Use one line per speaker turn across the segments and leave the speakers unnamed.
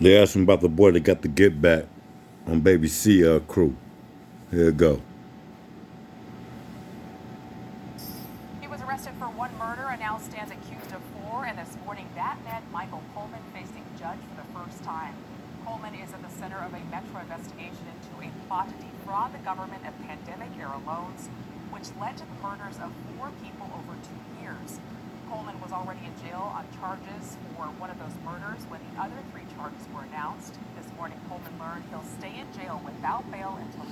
They asked him about the boy that got the get back on Baby C crew. Here it go.
He was arrested for one murder and now stands accused of four. And this morning, that man, Michael Coleman, facing judge for the first time. Coleman is at the center of a Metro investigation into a plot to defraud the government of pandemic-era loans, which led to the murders of four people over 2 years. Coleman was already in jail on charges for one of those murders when the other three charges were announced. This morning, Coleman learned he'll stay in jail without bail until...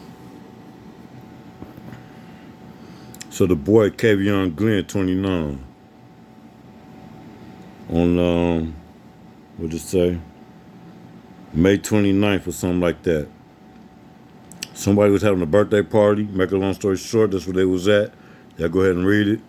So the boy Kavion Glenn, 29, on what did it say? May 29th or something like that. Somebody was having a birthday party. Make a long story short, that's where they was at. Y'all go ahead and read it.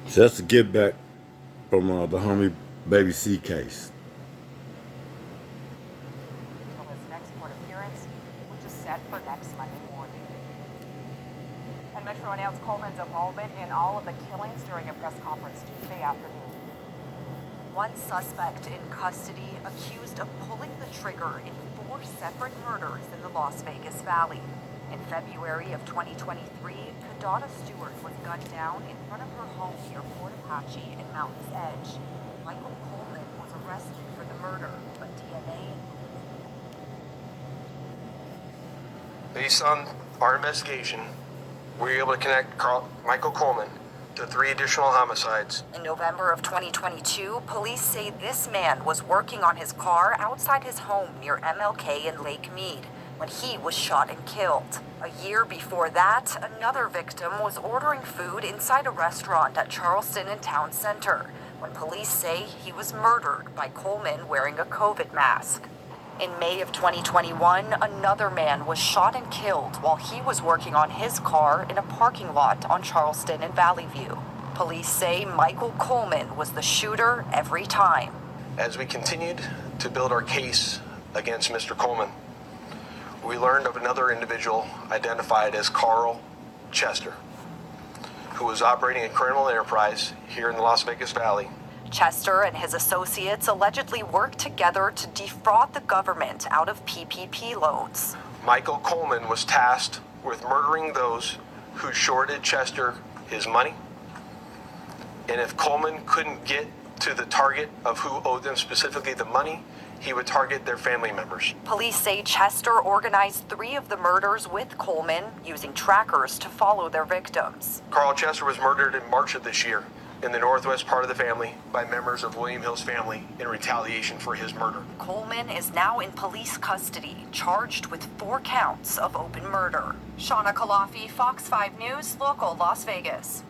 So that's the get back from the homie Baby C case.
Until his next court appearance, which is set for next Monday morning. And Metro announced Coleman's involvement in all of the killings during a press conference Tuesday afternoon. One suspect in custody accused of pulling the trigger in 4 separate murders in the Las Vegas Valley. In February of 2023, Kadada Stewart was gunned down in front of her home near Fort Apache and Mountain's Edge. Michael Coleman was arrested for the murder, but DNA...
Based on our investigation, we were able to connect Michael Coleman to 3 additional homicides.
In November of 2022, police say this man was working on his car outside his home near MLK and Lake Mead when he was shot and killed. A year before that, another victim was ordering food inside a restaurant at Charleston and Town Center when police say he was murdered by Coleman wearing a COVID mask. In May of 2021, another man was shot and killed while he was working on his car in a parking lot on Charleston and Valley View. Police say Michael Coleman was the shooter every time.
As we continued to build our case against Mr. Coleman, we learned of another individual identified as Carl Chester, who was operating a criminal enterprise here in the Las Vegas Valley.
Chester and his associates allegedly worked together to defraud the government out of PPP loans.
Michael Coleman was tasked with murdering those who shorted Chester his money. And if Coleman couldn't get to the target of who owed them specifically the money, he would target their family members.
Police say Chester organized 3 of the murders with Coleman, using trackers to follow their victims.
Carl Chester was murdered in March of this year in the northwest part of the family by members of William Hill's family in retaliation for his murder.
Coleman is now in police custody, charged with 4 counts of open murder. Shauna Kalafi, Fox 5 News, Local Las Vegas.